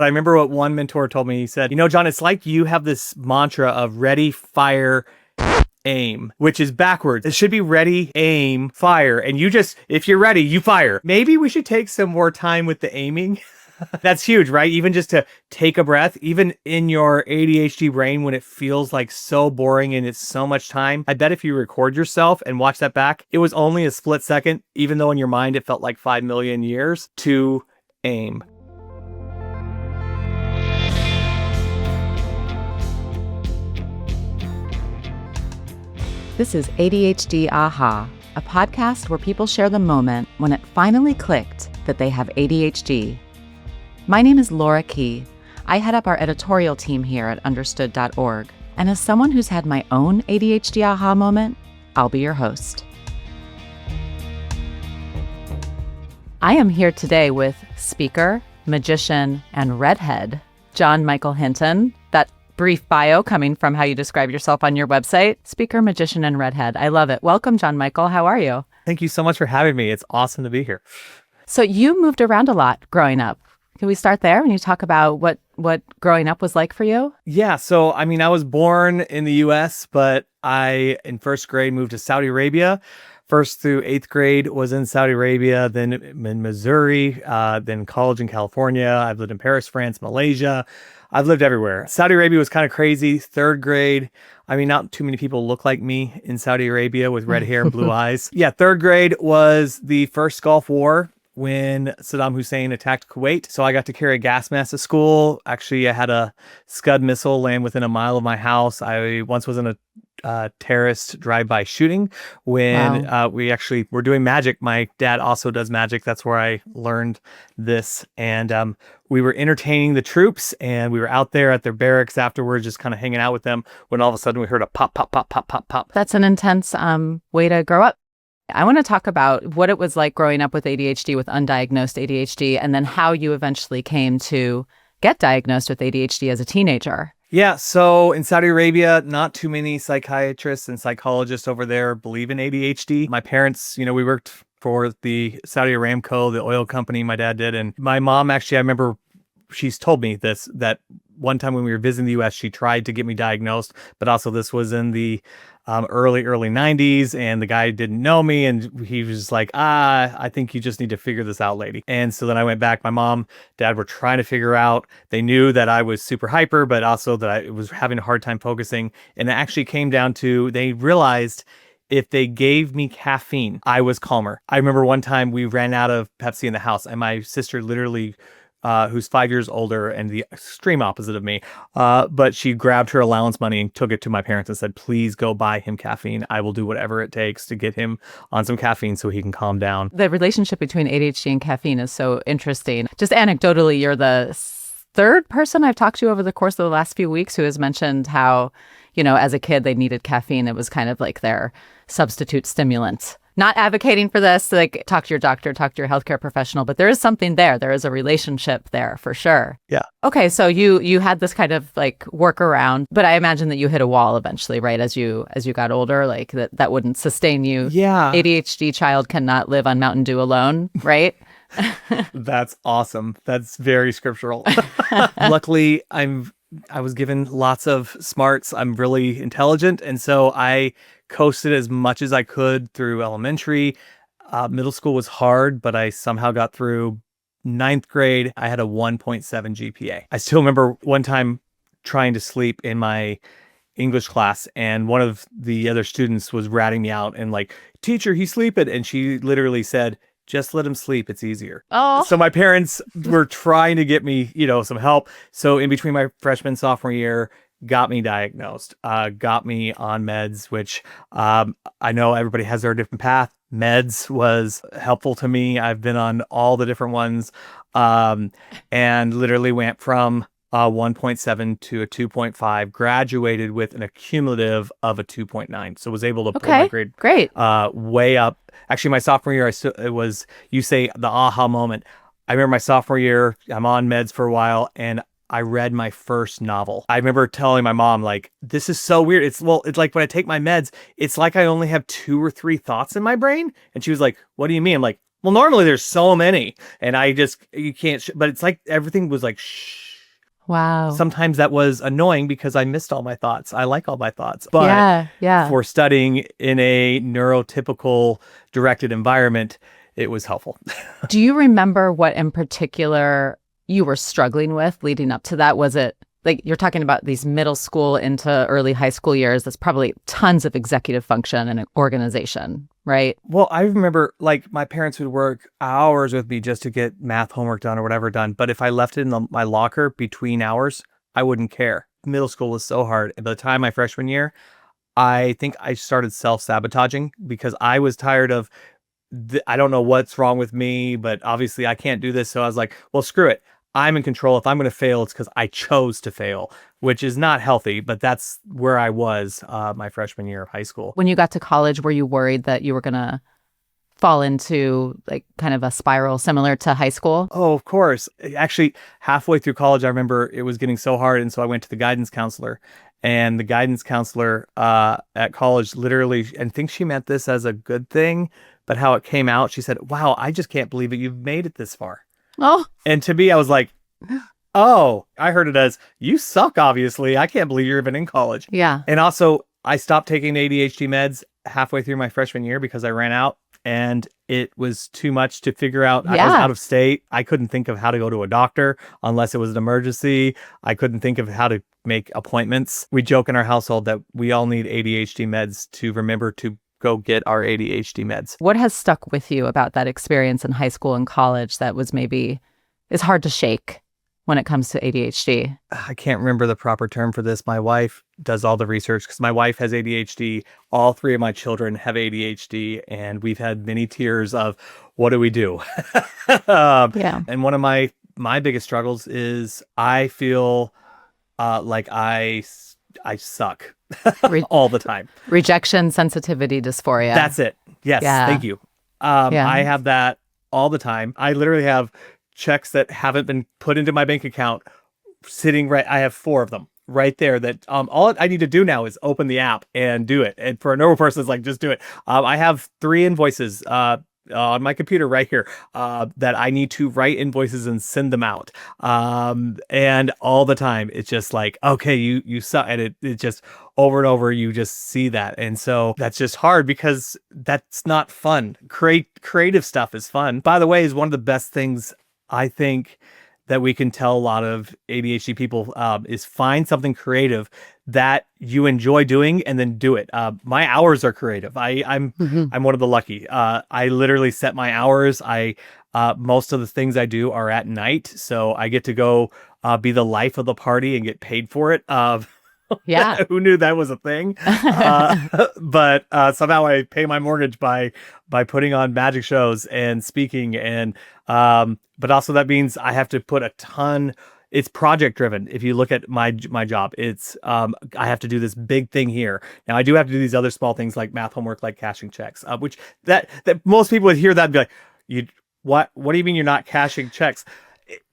I remember what one mentor told me. He said, John, it's like you have this mantra of ready, fire, aim, which is backwards. It should be ready, aim, fire. And you just, if you're ready, you fire. Maybe we should take some more time with the aiming. That's huge, right? Even just to take a breath, even in your ADHD brain when it feels like so boring and it's so much time. I bet if you record yourself and watch that back, it was only a split second, even though in your mind it felt like 5 million years to aim. This is ADHD Aha, a podcast where people share the moment when it finally clicked that they have ADHD. My name is Laura Key. I head up our editorial team here at understood.org. And as someone who's had my own ADHD aha moment, I'll be your host. I am here today with speaker, magician, and redhead, John Michael Hinton. That brief bio coming from how you describe yourself on your website. Speaker, magician, and redhead. I love it. Welcome, John Michael. How are you? Thank you so much for having me. It's awesome to be here. So you moved around a lot growing up. Can we start there when you talk about what growing up was like for you? Yeah. So, I was born in the U.S., but in first grade, moved to Saudi Arabia. First through eighth grade was in Saudi Arabia, then in Missouri, then college in California. I've lived in Paris, France, Malaysia. I've lived everywhere. Saudi Arabia was kind of crazy. Third grade, not too many people look like me in Saudi Arabia with red hair and blue eyes. Yeah, third grade was the first Gulf War, when Saddam Hussein attacked Kuwait. So I got to carry a gas mask to school. Actually, I had a Scud missile land within a mile of my house. I once was in a terrorist drive-by shooting when we actually were doing magic. My dad also does magic. That's where I learned this. And we were entertaining the troops, and we were out there at their barracks afterwards, just kind of hanging out with them, when all of a sudden we heard a pop, pop, pop, pop, pop, pop. That's an intense way to grow up. I want to talk about what it was like growing up with ADHD, with undiagnosed ADHD, and then how you eventually came to get diagnosed with ADHD as a teenager. Yeah, so in Saudi Arabia, not too many psychiatrists and psychologists over there believe in ADHD. My parents, we worked for the Saudi Aramco, the oil company, my dad did. And my mom, actually, I remember she's told me this, that one time when we were visiting the U.S., she tried to get me diagnosed, but also this was in the early 90s, and the guy didn't know me, and he was just like, I think you just need to figure this out, lady. And so then I went back. My mom, dad were trying to figure out. They knew that I was super hyper, but also that I was having a hard time focusing. And it actually came down to, they realized if they gave me caffeine, I was calmer. I remember one time we ran out of Pepsi in the house, and my sister literally, who's 5 years older and the extreme opposite of me. But she grabbed her allowance money and took it to my parents and said, please go buy him caffeine. I will do whatever it takes to get him on some caffeine so he can calm down. The relationship between ADHD and caffeine is so interesting. Just anecdotally, you're the third person I've talked to over the course of the last few weeks who has mentioned how, as a kid, they needed caffeine. It was kind of like their substitute stimulant. Not advocating for this, like talk to your doctor, talk to your healthcare professional, but there is something there. There is a relationship there for sure. Yeah. Okay, so you had this kind of like workaround, but I imagine that you hit a wall eventually, right? As you got older, like that wouldn't sustain you. Yeah. ADHD child cannot live on Mountain Dew alone, right? That's awesome. That's very scriptural. Luckily, I was given lots of smarts. I'm really intelligent, and so I coasted as much as I could through elementary. Middle school was hard, but I somehow got through. Ninth grade, I had a 1.7 GPA. I still remember one time trying to sleep in my English class, and one of the other students was ratting me out and like, teacher, he's sleeping. And she literally said, just let him sleep. It's easier. Oh. So my parents were trying to get me, some help. So in between my freshman, sophomore year, got me diagnosed, got me on meds, which I know everybody has their different path. Meds was helpful to me. I've been on all the different ones, and literally went from 1.7 to a 2.5, graduated with an accumulative of a 2.9. So was able to pull my grade way up. Actually, my sophomore year, it was, you say the aha moment. I remember my sophomore year, I'm on meds for a while, and I read my first novel. I remember telling my mom, like, this is so weird. It's like when I take my meds, it's like I only have 2 or 3 thoughts in my brain. And she was like, what do you mean? I'm like, well, normally there's so many. And you can't, but it's like everything was like, shh. Wow. Sometimes that was annoying because I missed all my thoughts. I like all my thoughts. But Yeah. for studying in a neurotypical directed environment, it was helpful. Do you remember what in particular you were struggling with leading up to that? Was it like you're talking about these middle school into early high school years? That's probably tons of executive function and organization, right? Well, I remember like my parents would work hours with me just to get math homework done or whatever done. But if I left it in my locker between hours, I wouldn't care. Middle school was so hard. And by the time my freshman year, I think I started self-sabotaging because I was tired of I don't know what's wrong with me, but obviously I can't do this. So I was like, well, screw it. I'm in control. If I'm going to fail, it's because I chose to fail, which is not healthy. But that's where I was my freshman year of high school. When you got to college, were you worried that you were going to fall into like kind of a spiral similar to high school? Oh, of course. Actually, halfway through college, I remember it was getting so hard. And so I went to the guidance counselor. And the guidance counselor at college literally, and I think she meant this as a good thing, but how it came out, she said, wow, I just can't believe it. You've made it this far. Oh. And to me, I was like, oh, I heard it as, you suck, obviously. I can't believe you're even in college. Yeah. And also, I stopped taking ADHD meds halfway through my freshman year because I ran out. And it was too much to figure out. Yeah. I was out of state. I couldn't think of how to go to a doctor unless it was an emergency. I couldn't think of how to make appointments. We joke in our household that we all need ADHD meds to remember to go get our ADHD meds. What has stuck with you about that experience in high school and college that was maybe is hard to shake when it comes to ADHD? I can't remember the proper term for this. My wife does all the research because my wife has ADHD. All three of my children have ADHD, and we've had many tears of what do we do? Yeah. And one of my biggest struggles is I feel like I suck all the time. Rejection, sensitivity, dysphoria. That's it. Yes. Yeah. Thank you. Yeah. I have that all the time. I literally have checks that haven't been put into my bank account sitting right. I have 4 of them right there that all I need to do now is open the app and do it. And for a normal person, it's like, just do it. I have 3 invoices on my computer right here that I need to write invoices and send them out. And all the time, it's just like, okay, you suck. And it just over and over, you just see that. And so that's just hard because that's not fun. Creative stuff is fun. By the way, is one of the best things I think that we can tell a lot of ADHD people is find something creative that you enjoy doing and then do it. My hours are creative. I'm one of the lucky. I literally set my hours. Most of the things I do are at night, so I get to go be the life of the party and get paid for it. Yeah. Who knew that was a thing? But somehow I pay my mortgage by putting on magic shows and speaking. And but also that means I have to put a ton. It's project driven. If you look at my job, it's I have to do this big thing here. Now I do have to do these other small things like math homework, like cashing checks, which that most people would hear that and be like, what do you mean you're not cashing checks?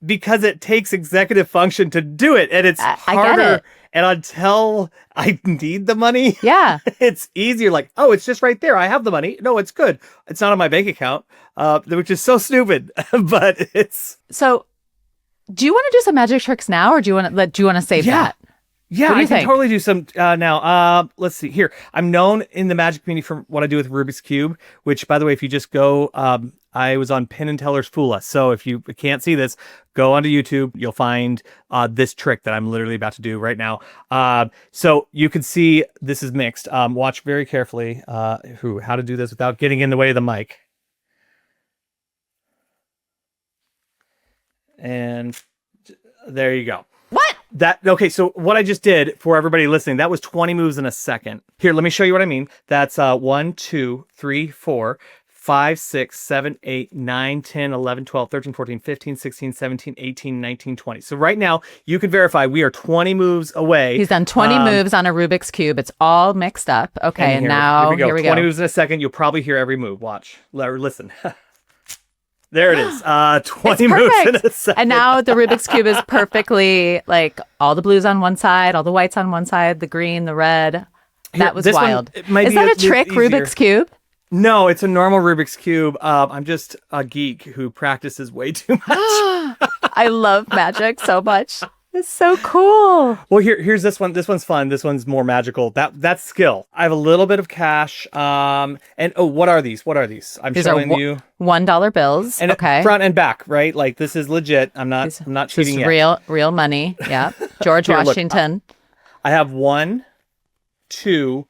Because it takes executive function to do it, and it's harder. I get it. And until I need the money, Yeah. it's easier. Like, oh, it's just right there. I have the money. No, it's good. It's not on my bank account, which is so stupid. But it's So do you want to do some magic tricks now, or do you want to save that? Yeah, What do you I can think? totally do some now. Let's see here. I'm known in the magic community for what I do with Rubik's Cube, which, by the way, if you just go, I was on Penn and Teller's Fool Us. So if you can't see this, go onto YouTube. You'll find this trick that I'm literally about to do right now. So you can see this is mixed. Watch very carefully how to do this without getting in the way of the mic. And there you go. What? Okay, so what I just did for everybody listening, that was 20 moves in a second. Here, let me show you what I mean. That's 1, 2, 3, 4, 5, 6, 7, 8, 9, 10, 11, 12, 13, 14, 15, 16, 17, 18, 19, 20. So right now, you can verify we are 20 moves away. He's done 20 moves on a Rubik's Cube. It's all mixed up. Okay, and now here we go. 20 moves in a second. You'll probably hear every move. Watch. Listen. There it is. 20 moves in a second. And now the Rubik's Cube is perfectly like all the blues on one side, all the whites on one side, the green, the red. That was wild. Is that a trick, Rubik's Cube? No, it's a normal Rubik's Cube. I'm just a geek who practices way too much. I love magic so much. It's so cool. Well, here's this one. This one's fun. This one's more magical. That's skill. I have a little bit of cash. And what are these? What are these? I'm These showing are you $1 bills. and Okay. front and back, right? Like this is legit. I'm not cheating This yet. real money. Yeah. George Here, look, Washington. I have 1, 2,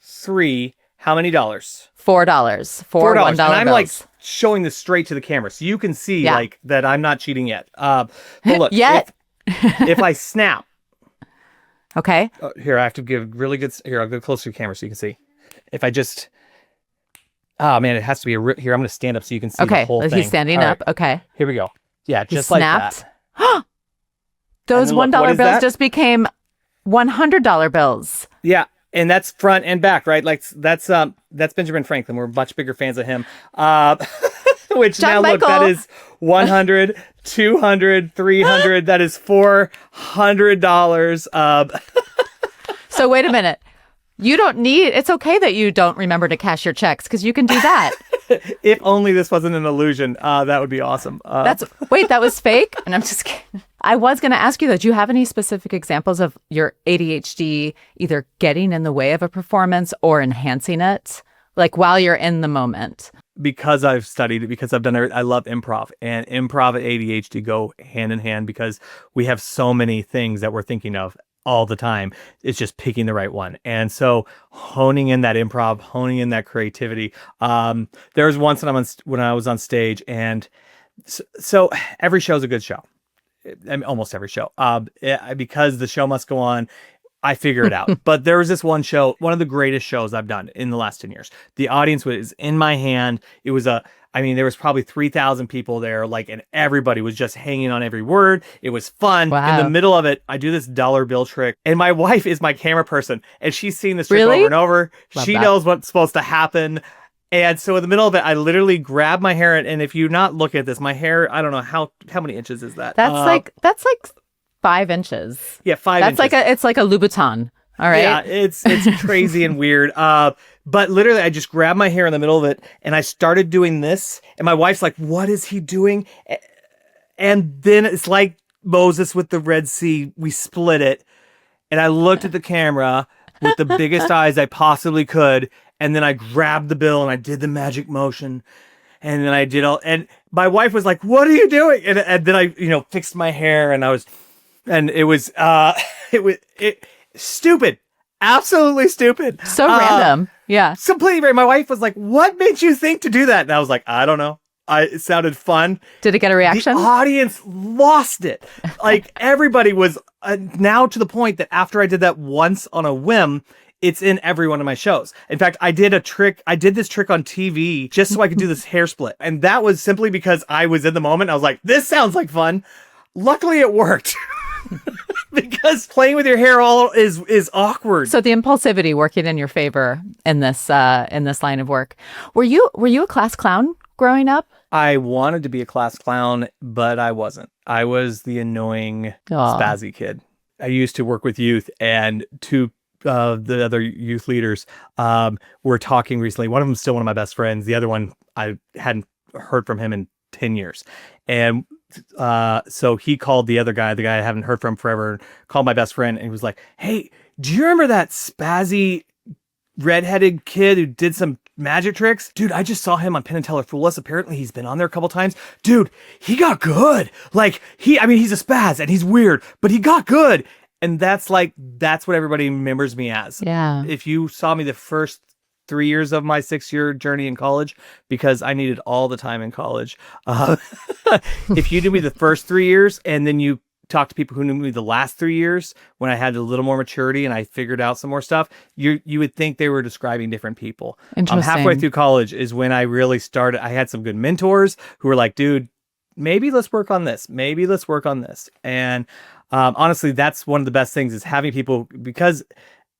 3. How many dollars? $4. Four $1 And I'm bills. like showing this straight to the camera, so you can see Yeah. like that I'm not cheating yet. But look, Yet. if I snap, Okay. here I have to give really good. Here I'll go closer to the camera so you can see. If I just, oh man, it has to be here. I'm going to stand up so you can see the Okay. whole thing. He's standing All up. right, Okay. here we go. Yeah, He just like snapped. that. Those And then look, $1 what is bills that? just became $100 bills. Yeah, and that's front and back, right? Like that's Benjamin Franklin. We're much bigger fans of him. Which John now look, that Michael. is 100, 200, 300. That is $400. So wait a minute. You don't need, it's okay that you don't remember to cash your checks because you can do that. If only this wasn't an illusion, that would be awesome. Wait, that was fake? And I'm just kidding. I was going to ask you though, do you have any specific examples of your ADHD either getting in the way of a performance or enhancing it? Like while you're in the moment? Because I've studied it, because I've done it, I love improv, and improv and ADHD go hand in hand because we have so many things that we're thinking of all the time. It's just picking the right one. And so honing in that improv, honing in that creativity. There was once when I was on stage, and so every show is a good show. I mean, almost every show. Because the show must go on, I figure it out. But there was this one show, one of the greatest shows I've done in the last 10 years. The audience was in my hand. It was there was probably 3,000 people there, like, and everybody was just hanging on every word. It was fun. Wow. In the middle of it, I do this dollar bill trick, and my wife is my camera person, and she's seen this trick Really? over and over. Love She that. knows what's supposed to happen. And so in the middle of it, I literally grab my hair, and if you're not looking at this, my hair, I don't know how many inches is that? That's like 5 inches. Yeah, 5 That's inches. it's like a Louboutin. All right. Yeah, it's crazy and weird. But literally, I just grabbed my hair in the middle of it, and I started doing this. And my wife's like, "What is he doing?" And then it's like Moses with the Red Sea. We split it, and I looked at the camera with the biggest eyes I possibly could, and then I grabbed the bill and I did the magic motion, and then I did all. And my wife was like, "What are you doing?" And then I, fixed my hair, and it was stupid. Absolutely stupid. So random. Yeah. Completely right. My wife was like, "What made you think to do that?" And I was like, "I don't know. It sounded fun." Did it get a reaction? The audience lost it. Like everybody was now to the point that after I did that once on a whim, it's in every one of my shows. In fact, I did this trick on TV just so I could do this hair split. And that was simply because I was in the moment. I was like, this sounds like fun. Luckily it worked. Because playing with your hair all is awkward. So the impulsivity working in your favor in this line of work. Were you a class clown growing up? I wanted to be a class clown, but I wasn't. I was the annoying Aw. spazzy kid. I used to work with youth, and two the other youth leaders were talking recently. One of them is still one of my best friends. The other one, I hadn't heard from him in 10 years. And so he called the other guy, the guy I haven't heard from forever, called my best friend, and he was like, "Hey, do you remember that spazzy redheaded kid who did some magic tricks? Dude, I just saw him on Penn and Teller Fool Us. Apparently he's been on there a couple times. Dude, he got good. Like he's a spaz and he's weird, but he got good." And that's what everybody remembers me as. Yeah. If you saw me the first 3 years of my 6-year journey in college, because I needed all the time in college. If you knew me the first 3 years and then you talk to people who knew me the last 3 years when I had a little more maturity and I figured out some more stuff, you would think they were describing different people. Interesting. Halfway through college is when I really started. I had some good mentors who were like, "Dude, maybe let's work on this. Maybe let's work on this." And honestly, that's one of the best things is having people, because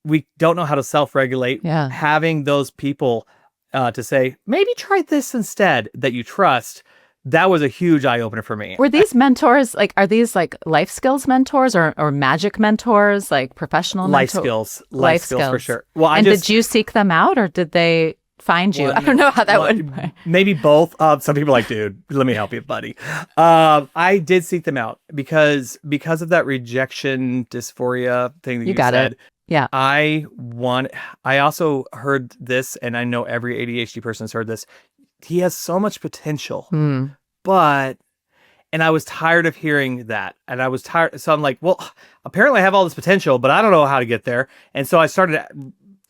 we don't know how to self-regulate. Yeah. Having those people to say, maybe try this instead, that you trust. That was a huge eye-opener for me. Were these mentors are these like life skills mentors or magic mentors, like professional Life mentors? skills. Life skills for sure. Well, Did you seek them out or did they find you? I don't know how that would. Maybe both. Some people are like, dude, let me help you, buddy. I did seek them out because of that rejection dysphoria thing that you got said. It. Yeah. I also heard this, and I know every ADHD person has heard this. He has so much potential, but, and I was tired of hearing that. And I was tired. So I'm like, well, apparently I have all this potential, but I don't know how to get there. And so I started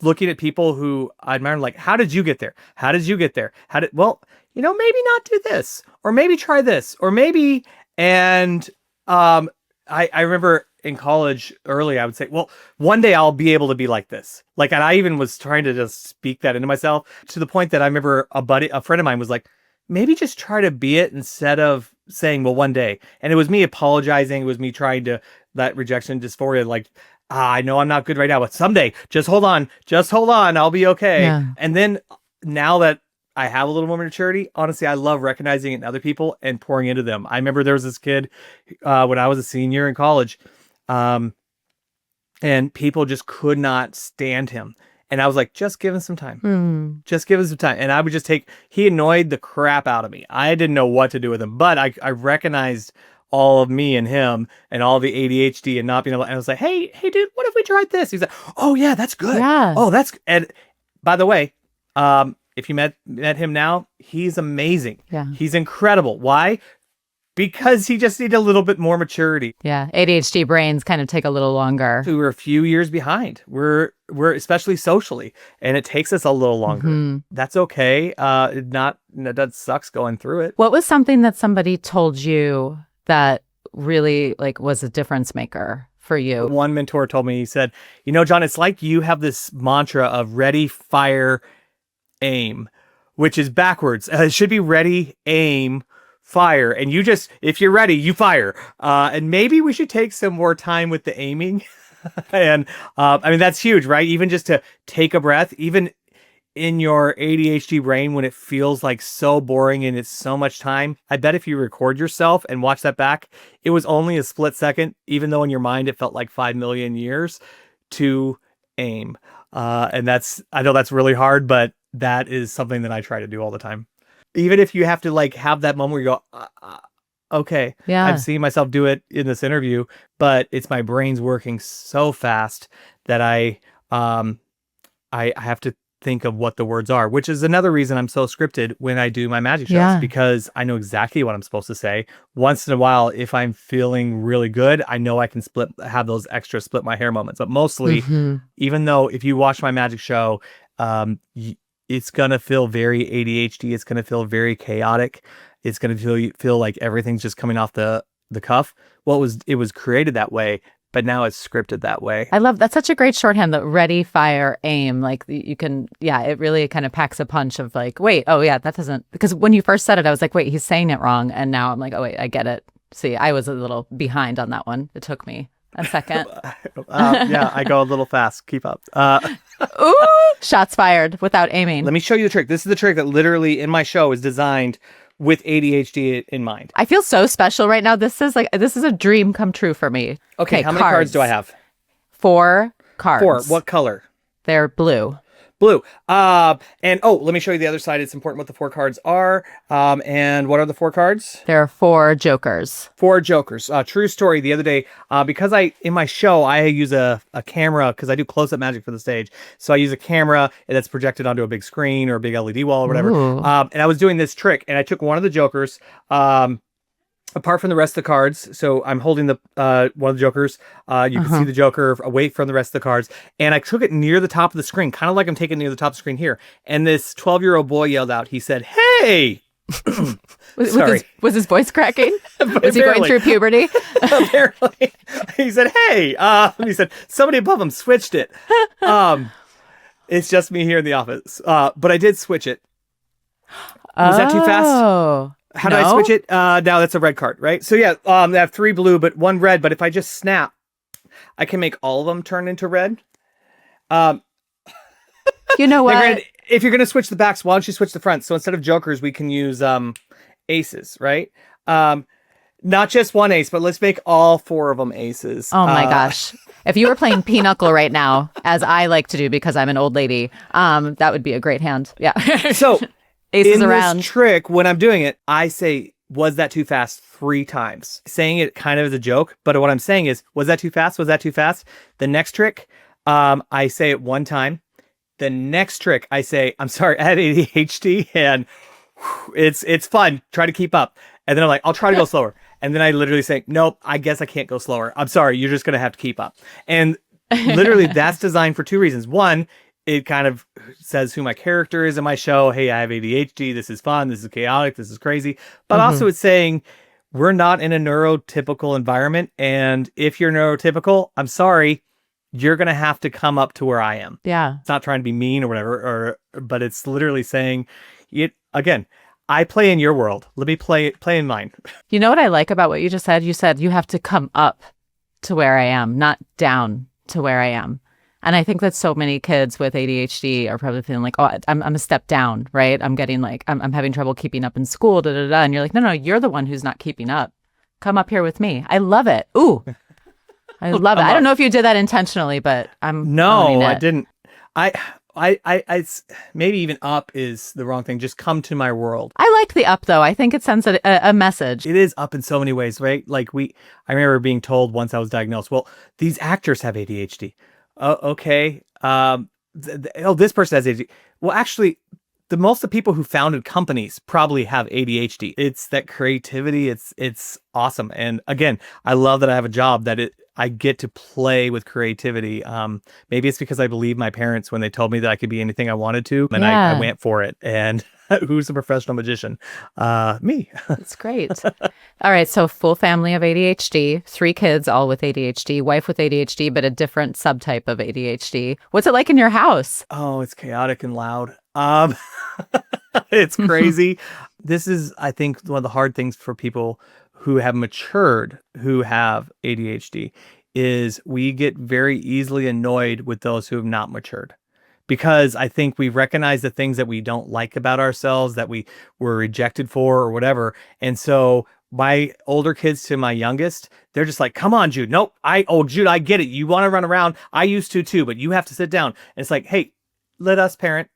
looking at people who I admire, like, how did you get there? How did you get there? Well, maybe not do this, or maybe try this, or maybe, and I remember in college early, I would say, well, one day I'll be able to be like this. Like, and I even was trying to just speak that into myself, to the point that I remember a friend of mine was like, maybe just try to be it instead of saying, well, one day. And it was me apologizing. It was me trying to, that rejection dysphoria, like, I know I'm not good right now, but someday, just hold on, I'll be okay. Yeah. And then now that I have a little more maturity, honestly, I love recognizing it in other people and pouring into them. I remember there was this kid when I was a senior in college, and people just could not stand him. And I was like, just give him some time. Just give him some time. And I would just he annoyed the crap out of me. I didn't know what to do with him, but I recognized all of me and him and all the ADHD and not being able, and I was like, hey dude, what if we tried this? He's like, oh yeah, that's good. Yeah. Oh, and by the way, if you met him now, he's amazing. Yeah. He's incredible. Why? Because he just needed a little bit more maturity. Yeah. ADHD brains kind of take a little longer. So we're a few years behind. We're especially socially, and it takes us a little longer. That's okay. That sucks going through it. What was something that somebody told you that really was a difference maker for you? One mentor told me, he said, John, it's like you have this mantra of ready, fire, aim, which is backwards. It should be ready, aim, fire. And you just, if you're ready, you fire. And maybe we should take some more time with the aiming. And I mean, that's huge, right? Even just to take a breath, even in your ADHD brain, when it feels like so boring and it's so much time, I bet if you record yourself and watch that back, it was only a split second, even though in your mind it felt like 5 million years, to aim. And I know that's really hard, but that is something that I try to do all the time. Even if you have to have that moment where you go, okay, yeah, I'm seeing myself do it in this interview, but it's my brain's working so fast that I have to think of what the words are, which is another reason I'm so scripted when I do my magic shows, because I know exactly what I'm supposed to say. Once in a while, if I'm feeling really good, I know I can have those extra split my hair moments. But mostly, even though if you watch my magic show, it's going to feel very ADHD. It's going to feel very chaotic. It's going to feel like everything's just coming off the cuff. Well, it was created that way, but now it's scripted that way. I love that's such a great shorthand, the ready, fire, aim. Like you can, it really kind of packs a punch of wait, oh yeah, that doesn't, because when you first said it, I was like, wait, he's saying it wrong. And now I'm like, oh wait, I get it. See, I was a little behind on that one. It took me a second. Yeah, I go a little fast. Keep up. Ooh, shots fired without aiming. Let me show you the trick. This is the trick that literally in my show is designed with ADHD in mind. I feel so special right now. This is a dream come true for me. Okay, how many cards do I have? 4 cards. 4. What color? They're blue. Blue. And let me show you the other side. It's important what the 4 cards are. And what are the 4 cards? There are 4 jokers. 4 jokers. True story. The other day, because in my show, I use a camera because I do close-up magic for the stage. So I use a camera that's projected onto a big screen or a big LED wall or whatever. And I was doing this trick, and I took one of the jokers, apart from the rest of the cards. So I'm holding the one of the jokers. You can see the joker away from the rest of the cards. And I took it near the top of the screen, kind of like I'm taking it near the top of the screen here. And this 12-year-old boy yelled out. He said, "Hey!" Was his voice cracking? Was he going through puberty? Apparently. He said, "Hey!" He said, "Somebody above him switched it." It's just me here in the office. But I did switch it. Was that too fast? How do I switch it? Now that's a red card, right? So yeah, I have 3 blue, but 1 red. But if I just snap, I can make all of them turn into red. You know what? If you're going to switch the backs, why don't you switch the fronts? So instead of jokers, we can use aces, right? Not just one ace, but let's make all 4 of them aces. Oh my gosh. If you were playing Pinochle right now, as I like to do because I'm an old lady, that would be a great hand. Yeah. So Aces in around. this trick, when I'm doing it, I say, was that too fast 3 times? Saying it kind of as a joke, but what I'm saying is, was that too fast? Was that too fast? The next trick, I say it 1 time. The next trick, I say, I'm sorry, I had ADHD and it's fun. Try to keep up. And then I'm like, I'll try to go slower. And then I literally say, nope, I guess I can't go slower. I'm sorry, you're just going to have to keep up. And literally that's designed for 2 reasons. One, it kind of says who my character is in my show. Hey, I have ADHD. This is fun. This is chaotic. This is crazy. But also it's saying we're not in a neurotypical environment. And if you're neurotypical, I'm sorry, you're going to have to come up to where I am. Yeah. It's not trying to be mean or whatever, but it's literally saying it again. I play in your world. Let me play in mine. You know what I like about what you just said? You said you have to come up to where I am, not down to where I am. And I think that so many kids with ADHD are probably feeling like, oh, I'm a step down, right? I'm getting like, I'm having trouble keeping up in school, da, da, da. And you're like, no, you're the one who's not keeping up. Come up here with me. I love it. Ooh, I love it. I don't know if you did that intentionally, but No, I didn't. It's maybe even up is the wrong thing. Just come to my world. I like the up though. I think it sends a message. It is up in so many ways, right? Like I remember being told once I was diagnosed, well, these actors have ADHD. Oh, okay. This person has ADHD. Well, actually, most of the people who founded companies probably have ADHD. It's that creativity. It's awesome. And again, I love that I have a job that I get to play with creativity. Maybe it's because I believe my parents when they told me that I could be anything I wanted to, and I went for it. And who's a professional magician? Me. That's great. All right. So full family of ADHD, 3 kids, all with ADHD, wife with ADHD, but a different subtype of ADHD. What's it like in your house? Oh, it's chaotic and loud. It's crazy. This is, I think, one of the hard things for people who have matured, who have ADHD, is we get very easily annoyed with those who have not matured. Because I think we recognize the things that we don't like about ourselves, that we were rejected for or whatever. And so my older kids to my youngest, they're just like, come on, Jude. Nope. Jude, I get it. You want to run around. I used to too, but you have to sit down. And it's like, hey, let us parent.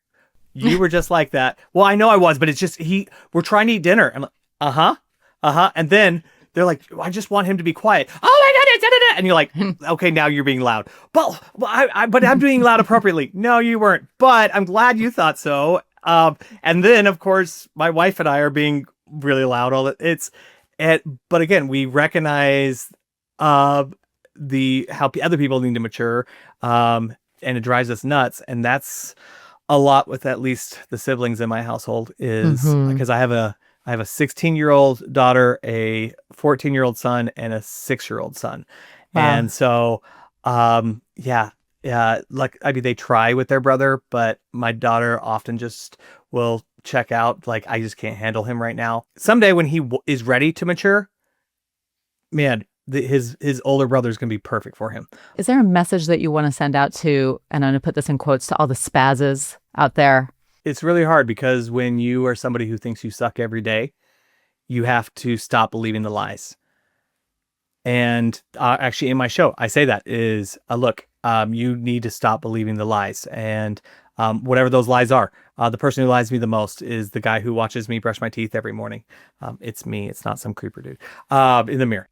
You were just like that. Well, I know I was, but it's just, we're trying to eat dinner. I'm like, uh-huh. And then they're like, I just want him to be quiet. Oh my goodness. Da, da, da. And you're like, okay, now you're being loud. But I'm being loud appropriately. No, you weren't. But I'm glad you thought so. And then, of course, my wife and I are being really loud. But again, we recognize how other people need to mature. And it drives us nuts. And that's a lot with at least the siblings in my household is because I have a 16-year-old daughter, a 14-year-old son, and a 6-year-old son. Wow. And so, they try with their brother, but my daughter often just will check out. Like, I just can't handle him right now. Someday when he is ready to mature, man, his older brother is going to be perfect for him. Is there a message that you want to send out to, and I'm going to put this in quotes, to all the spazzes out there? It's really hard because when you are somebody who thinks you suck every day, you have to stop believing the lies. And actually in my show, I say that is, look, you need to stop believing the lies. And whatever those lies are, the person who lies to me the most is the guy who watches me brush my teeth every morning. It's me. It's not some creeper dude in the mirror.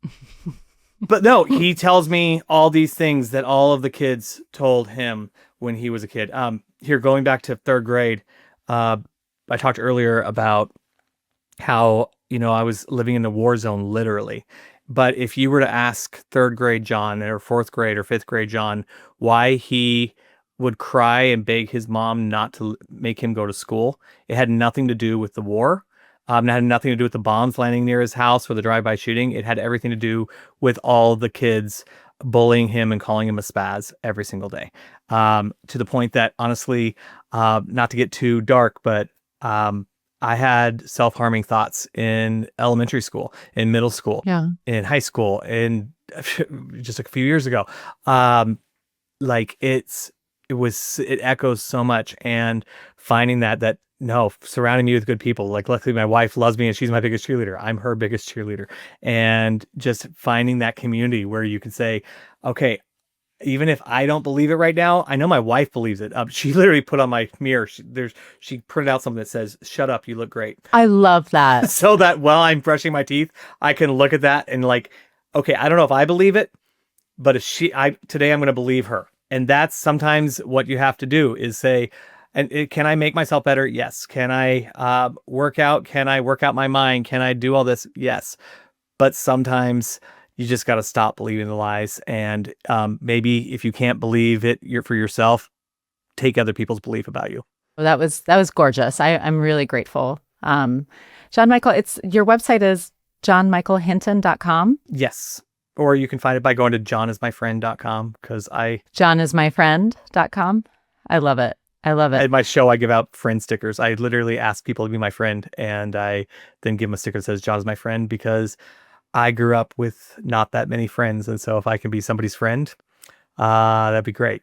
But no, he tells me all these things that all of the kids told him when he was a kid. Here, going back to 3rd grade, I talked earlier about how, I was living in a war zone, literally. But if you were to ask 3rd grade John or 4th grade or 5th grade John why he would cry and beg his mom not to make him go to school, it had nothing to do with the war. It had nothing to do with the bombs landing near his house or the drive-by shooting. It had everything to do with all the kids bullying him and calling him a spaz every single day. To the point that, honestly, not to get too dark, but I had self-harming thoughts in elementary school, in middle school, in high school, and just a few years ago. It echoes so much, and finding that no, surrounding me with good people. Like, luckily my wife loves me and she's my biggest cheerleader. I'm her biggest cheerleader. And just finding that community where you can say, okay, even if I don't believe it right now, I know my wife believes it. She literally put on my mirror. She printed out something that says, "Shut up, you look great." I love that. So that while I'm brushing my teeth, I can look at that and like, okay, I don't know if I believe it, but if today I'm going to believe her. And that's sometimes what you have to do is say, can I make myself better? Yes. Can I work out? Can I work out my mind? Can I do all this? Yes. But sometimes you just got to stop believing the lies. And maybe if you can't believe it for yourself, take other people's belief about you. Well, that was gorgeous. I'm really grateful. John Michael, your website is johnmichaelhinton.com. Yes. Or you can find it by going to johnismyfriend.com johnismyfriend.com. I love it. I love it. At my show, I give out friend stickers. I literally ask people to be my friend, and I then give them a sticker that says John is my friend, because I grew up with not that many friends. And so if I can be somebody's friend, that'd be great.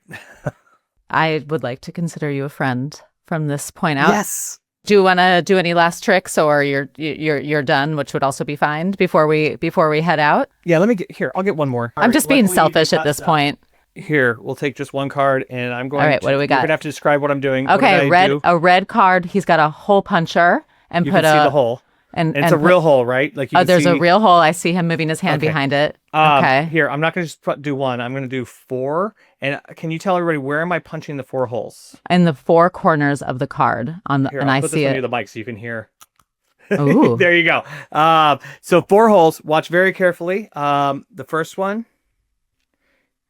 I would like to consider you a friend from this point out. Yes. Do you want to do any last tricks, or you're done, which would also be fine before we head out? Yeah, I'll get one more. I'm just being selfish at this point. Here, we'll take just one card, and I'm going. All right, what do we got? You're gonna have to describe what I'm doing. Okay, a red card. He's got a hole puncher, and you can see the hole, and it's a real hole, right? Like there's a real hole. I see him moving his hand behind it. Okay. Here, I'm not gonna just do one. I'm gonna do 4. And can you tell everybody, where am I punching the 4 holes? In the 4 corners of the card Here, and I see it it near the mic so you can hear. Ooh. There you go. So 4 holes. Watch very carefully. The first one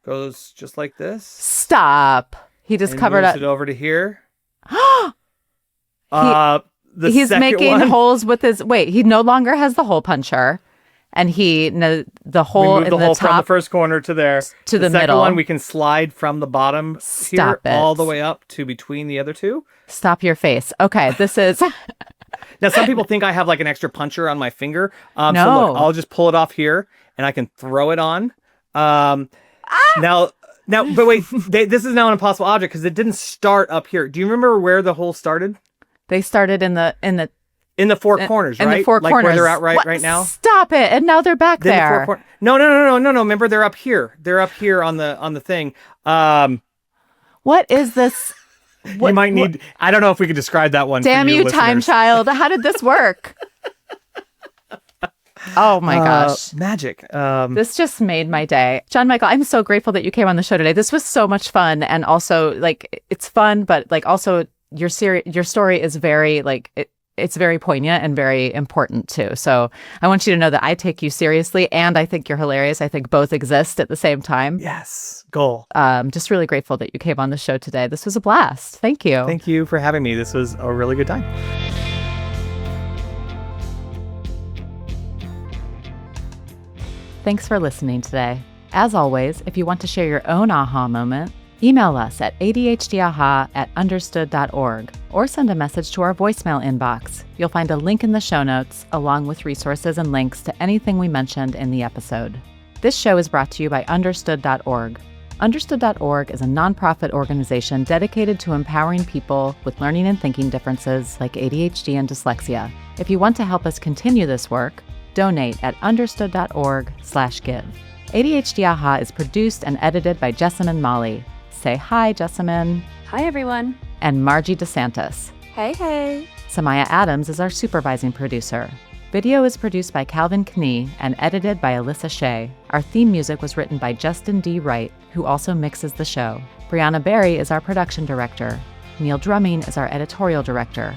goes just like this. Stop. He just covered up. It over to here. He's making holes with his. Wait, he no longer has the hole puncher, and the hole in the top from the first corner to there to the second middle. One we can slide from the bottom Stop here it. all the way up to between the other 2. Stop your face. Okay, this is. Now some people think I have like an extra puncher on my finger. So No. look, I'll just pull it off here, and I can throw it on. Now, but wait, this is now an impossible object because it didn't start up here. Do you remember where the hole started? They started in the 4 corners, right? In the 4 like corners. where they're at right now. Stop it! And now they're back Then there. No. Remember, they're up here. They're up here on the thing. What is this? You might need. I don't know if we could describe that one. Damn for you, listeners. time child! How did this work? Oh my gosh. Magic. This just made my day. John Michael, I'm so grateful that you came on the show today. This was so much fun. And also, like, it's fun, but like also your story is very it's very poignant and very important too. So I want you to know that I take you seriously, and I think you're hilarious. I think both exist at the same time. Yes. Goal. Just really grateful that you came on the show today. This was a blast. Thank you. Thank you for having me. This was a really good time. Thanks for listening today. As always, if you want to share your own aha moment, email us at adhdaha@understood.org or send a message to our voicemail inbox. You'll find a link in the show notes along with resources and links to anything we mentioned in the episode. This show is brought to you by understood.org. Understood.org is a nonprofit organization dedicated to empowering people with learning and thinking differences like ADHD and dyslexia. If you want to help us continue this work, donate at understood.org/give. ADHD Aha is produced and edited by Jessamine Molly. Say hi, Jessamine. Hi, everyone. And Margie DeSantis. Hey. Samaya Adams is our supervising producer. Video is produced by Calvin Knee and edited by Alyssa Shea. Our theme music was written by Justin D. Wright, who also mixes the show. Brianna Berry is our production director. Neil Drumming is our editorial director.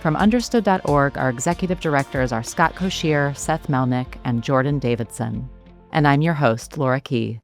From Understood.org, our executive directors are Scott Koshier, Seth Melnick, and Jordan Davidson. And I'm your host, Laura Key.